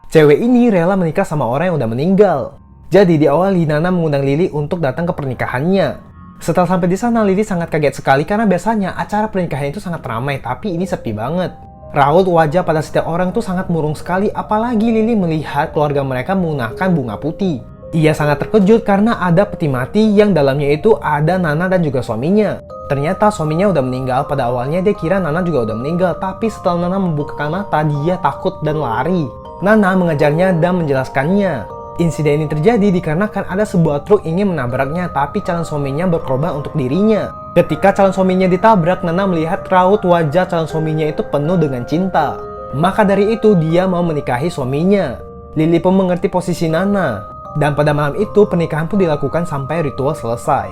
Cewek ini rela menikah sama orang yang udah meninggal. Jadi di awal Nana mengundang Lily untuk datang ke pernikahannya. Setelah sampai di sana, Lily sangat kaget sekali karena biasanya acara pernikahan itu sangat ramai, tapi ini sepi banget. Raut wajah pada setiap orang tuh sangat murung sekali, apalagi Lily melihat keluarga mereka menggunakan bunga putih. Ia sangat terkejut karena ada peti mati yang dalamnya itu ada Nana dan juga suaminya. Ternyata suaminya udah meninggal. Pada awalnya dia kira Nana juga udah meninggal, tapi setelah Nana membukakan mata, dia takut dan lari. Nana mengejarnya dan menjelaskannya. Insiden ini terjadi dikarenakan ada sebuah truk ingin menabraknya, tapi calon suaminya berkorban untuk dirinya. Ketika calon suaminya ditabrak, Nana melihat raut wajah calon suaminya itu penuh dengan cinta. Maka dari itu dia mau menikahi suaminya. Lily pun mengerti posisi Nana. Dan pada malam itu pernikahan pun dilakukan sampai ritual selesai.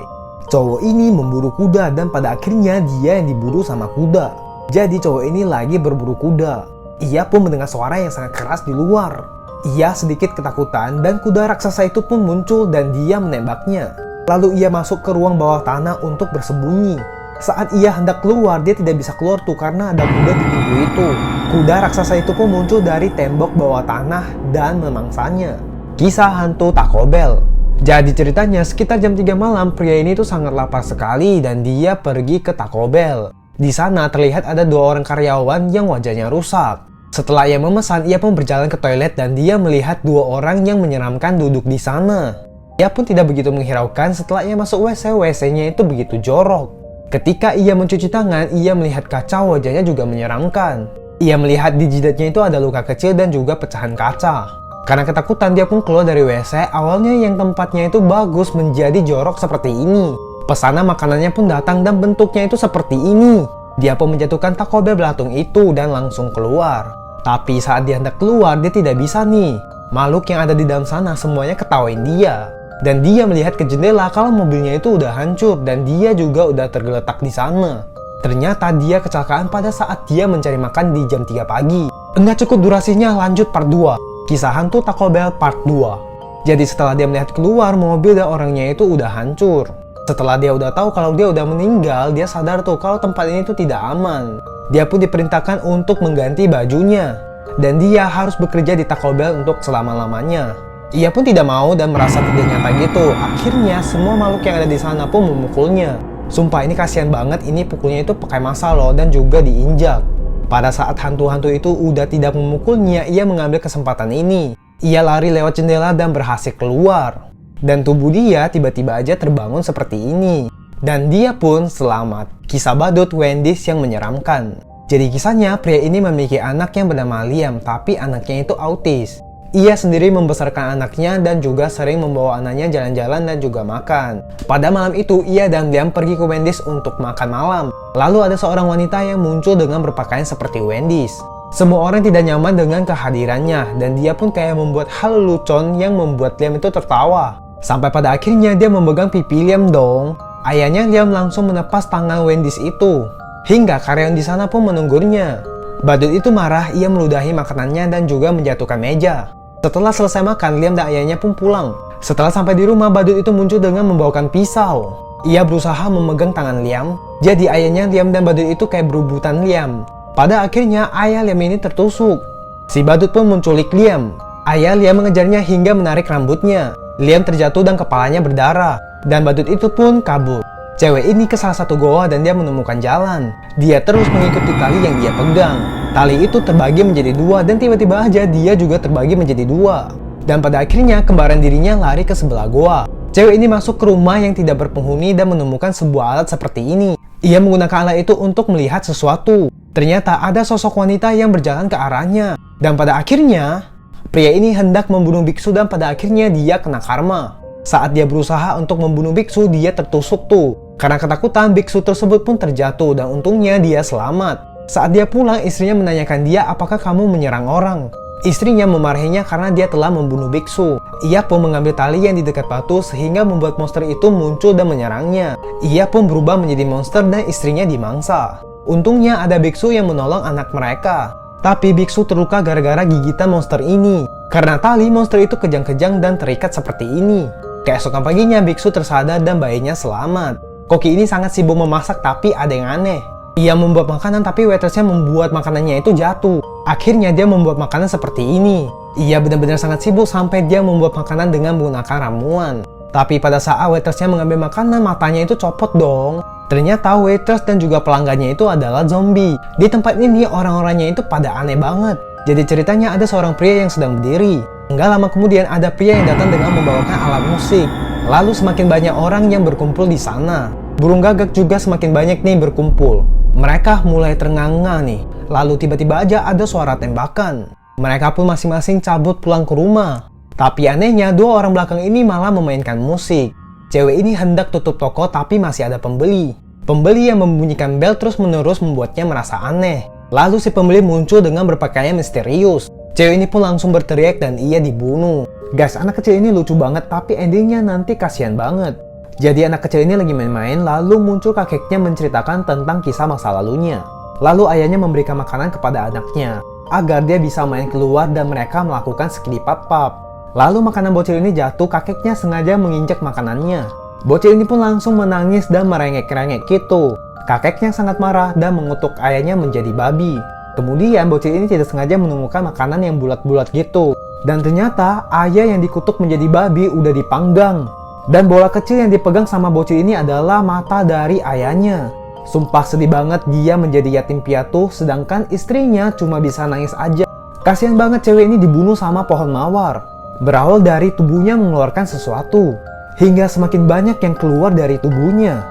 Cowok ini memburu kuda dan pada akhirnya dia yang diburu sama kuda. Jadi cowok ini lagi berburu kuda. Ia pun mendengar suara yang sangat keras di luar. Ia sedikit ketakutan dan kuda raksasa itu pun muncul dan dia menembaknya. Lalu ia masuk ke ruang bawah tanah untuk bersembunyi. Saat ia hendak keluar, dia tidak bisa keluar tuh karena ada kuda di pintu itu. Kuda raksasa itu pun muncul dari tembok bawah tanah dan memangsanya. Kisah hantu Taco Bell. Jadi ceritanya sekitar jam 3 malam pria ini tuh sangat lapar sekali dan dia pergi ke Taco Bell. Di sana terlihat ada 2 orang karyawan yang wajahnya rusak. Setelah ia memesan, ia pun berjalan ke toilet dan dia melihat 2 orang yang menyeramkan duduk di sana. Ia pun tidak begitu menghiraukan setelah ia masuk WC, WC-nya itu begitu jorok. Ketika ia mencuci tangan, ia melihat kaca wajahnya juga menyeramkan. Ia melihat di jidatnya itu ada luka kecil dan juga pecahan kaca. Karena ketakutan dia pun keluar dari WC, awalnya yang tempatnya itu bagus menjadi jorok seperti ini. Pesanan makanannya pun datang dan bentuknya itu seperti ini. Dia pun menjatuhkan Taco Bell belatung itu dan langsung keluar. Tapi saat dia hendak keluar, dia tidak bisa nih. Makhluk yang ada di dalam sana semuanya ketawain dia. Dan dia melihat ke jendela kalau mobilnya itu udah hancur dan dia juga udah tergeletak di sana. Ternyata dia kecelakaan pada saat dia mencari makan di jam 3 pagi. Enggak cukup durasinya, lanjut part 2. Kisah hantu Taco Bell part 2. Jadi setelah dia melihat keluar, mobil dan orangnya itu udah hancur. Setelah dia udah tahu kalau dia udah meninggal, dia sadar tuh kalau tempat ini tuh tidak aman. Dia pun diperintahkan untuk mengganti bajunya. Dan dia harus bekerja di Taco Bell untuk selama-lamanya. Ia pun tidak mau dan merasa tidak nyata gitu. Akhirnya semua makhluk yang ada di sana pun memukulnya. Sumpah ini kasihan banget, ini pukulnya itu pakai massa loh dan juga diinjak. Pada saat hantu-hantu itu udah tidak memukulnya, ia mengambil kesempatan ini. Ia lari lewat jendela dan berhasil keluar. Dan tubuh dia tiba-tiba aja terbangun seperti ini. Dan dia pun selamat. Kisah badut Wendy's yang menyeramkan. Jadi kisahnya, pria ini memiliki anak yang bernama Liam, tapi anaknya itu autis. Ia sendiri membesarkan anaknya dan juga sering membawa anaknya jalan-jalan dan juga makan. Pada malam itu, ia dan Liam pergi ke Wendy's untuk makan malam. Lalu ada seorang wanita yang muncul dengan berpakaian seperti Wendy's. Semua orang tidak nyaman dengan kehadirannya dan dia pun kayak membuat hal lelucon yang membuat Liam itu tertawa. Sampai pada akhirnya dia memegang pipi Liam dong. Ayahnya Liam langsung menepas tangan Wendy's itu. Hingga karyawan di sana pun menegurnya. Badut itu marah, ia meludahi makanannya dan juga menjatuhkan meja. Setelah selesai makan, Liam dan ayahnya pun pulang. Setelah sampai di rumah, badut itu muncul dengan membawakan pisau. Ia berusaha memegang tangan Liam. Jadi ayahnya Liam dan badut itu kayak berebutan Liam. Pada akhirnya ayah Liam ini tertusuk. Si badut pun menculik Liam. Ayah Liam mengejarnya hingga menarik rambutnya. Liam terjatuh dan kepalanya berdarah. Dan badut itu pun kabur. Cewek ini ke salah satu goa dan dia menemukan jalan. Dia terus mengikuti tali yang dia pegang. Tali itu terbagi menjadi 2 dan tiba-tiba aja dia juga terbagi menjadi 2. Dan pada akhirnya kembaran dirinya lari ke sebelah goa. Cewek ini masuk ke rumah yang tidak berpenghuni dan menemukan sebuah alat seperti ini. Ia menggunakan alat itu untuk melihat sesuatu. Ternyata ada sosok wanita yang berjalan ke arahnya. Dan pada akhirnya, pria ini hendak membunuh biksu dan pada akhirnya dia kena karma. Saat dia berusaha untuk membunuh biksu, dia tertusuk tuh. Karena ketakutan, biksu tersebut pun terjatuh dan untungnya dia selamat. Saat dia pulang, istrinya menanyakan dia, apakah kamu menyerang orang? Istrinya memarahinya karena dia telah membunuh biksu. Ia pun mengambil tali yang di dekat batu sehingga membuat monster itu muncul dan menyerangnya. Ia pun berubah menjadi monster dan istrinya dimangsa. Untungnya ada biksu yang menolong anak mereka. Tapi biksu terluka gara-gara gigitan monster ini. Karena tali monster itu kejang-kejang dan terikat seperti ini. Keesokan paginya biksu tersadar dan bayinya selamat. Koki ini sangat sibuk memasak tapi ada yang aneh. Ia membuat makanan tapi waitressnya membuat makanannya itu jatuh. Akhirnya dia membuat makanan seperti ini. Ia benar-benar sangat sibuk sampai dia membuat makanan dengan menggunakan ramuan. Tapi pada saat waitressnya mengambil makanan, matanya itu copot dong. Ternyata waitress dan juga pelanggannya itu adalah zombie. Di tempat ini orang-orangnya itu pada aneh banget. Jadi ceritanya ada seorang pria yang sedang berdiri. Enggak lama kemudian ada pria yang datang dengan membawakan alat musik. Lalu semakin banyak orang yang berkumpul di sana. Burung gagak juga semakin banyak nih berkumpul. Mereka mulai ternganga nih. Lalu tiba-tiba aja ada suara tembakan. Mereka pun masing-masing cabut pulang ke rumah. Tapi anehnya dua orang belakang ini malah memainkan musik. Cewek ini hendak tutup toko tapi masih ada pembeli. Pembeli yang membunyikan bel terus-menerus membuatnya merasa aneh. Lalu si pembeli muncul dengan berpakaian misterius. Cewek ini pun langsung berteriak dan ia dibunuh. Guys, anak kecil ini lucu banget tapi endingnya nanti kasihan banget. Jadi anak kecil ini lagi main-main lalu muncul kakeknya menceritakan tentang kisah masa lalunya. Lalu ayahnya memberikan makanan kepada anaknya agar dia bisa main keluar dan mereka melakukan skidi pap-pap. Lalu makanan bocil ini jatuh, kakeknya sengaja menginjak makanannya. Bocil ini pun langsung menangis dan merengek-rengek gitu. Kakeknya sangat marah dan mengutuk ayahnya menjadi babi. Kemudian bocil ini tidak sengaja menemukan makanan yang bulat-bulat gitu. Dan ternyata ayah yang dikutuk menjadi babi udah dipanggang. Dan bola kecil yang dipegang sama bocil ini adalah mata dari ayahnya. Sumpah sedih banget dia menjadi yatim piatu sedangkan istrinya cuma bisa nangis aja. Kasihan banget cewek ini dibunuh sama pohon mawar. Berawal dari tubuhnya mengeluarkan sesuatu. Hingga semakin banyak yang keluar dari tubuhnya.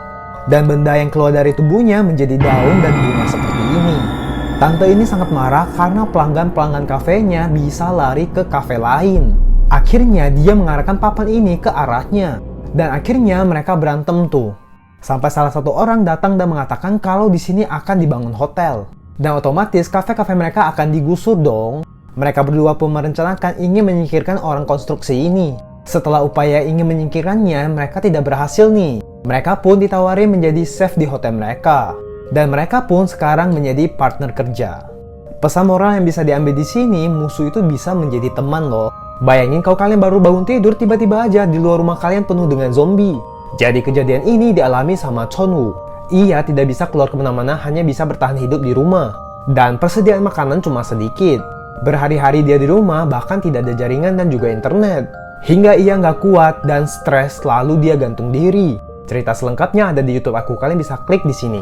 Dan benda yang keluar dari tubuhnya menjadi daun dan bunga seperti ini. Tante ini sangat marah karena pelanggan-pelanggan kafenya bisa lari ke kafe lain. Akhirnya dia mengarahkan papan ini ke arahnya. Dan akhirnya mereka berantem tuh. Sampai salah satu orang datang dan mengatakan kalau di sini akan dibangun hotel. Dan otomatis kafe-kafe mereka akan digusur dong. Mereka berdua pun merencanakan ingin menyingkirkan orang konstruksi ini. Setelah upaya ingin menyingkirkannya, mereka tidak berhasil nih. Mereka pun ditawari menjadi chef di hotel mereka. Dan mereka pun sekarang menjadi partner kerja. Pesan moral yang bisa diambil di sini, musuh itu bisa menjadi teman loh. Bayangin kalau kalian baru bangun tidur, tiba-tiba aja di luar rumah kalian penuh dengan zombie. Jadi kejadian ini dialami sama Chonwoo. Ia tidak bisa keluar kemana-mana, hanya bisa bertahan hidup di rumah. Dan persediaan makanan cuma sedikit. Berhari-hari dia di rumah, bahkan tidak ada jaringan dan juga internet. Hingga ia nggak kuat dan stres, lalu dia gantung diri. Cerita selengkapnya ada di YouTube aku, kalian bisa klik di sini.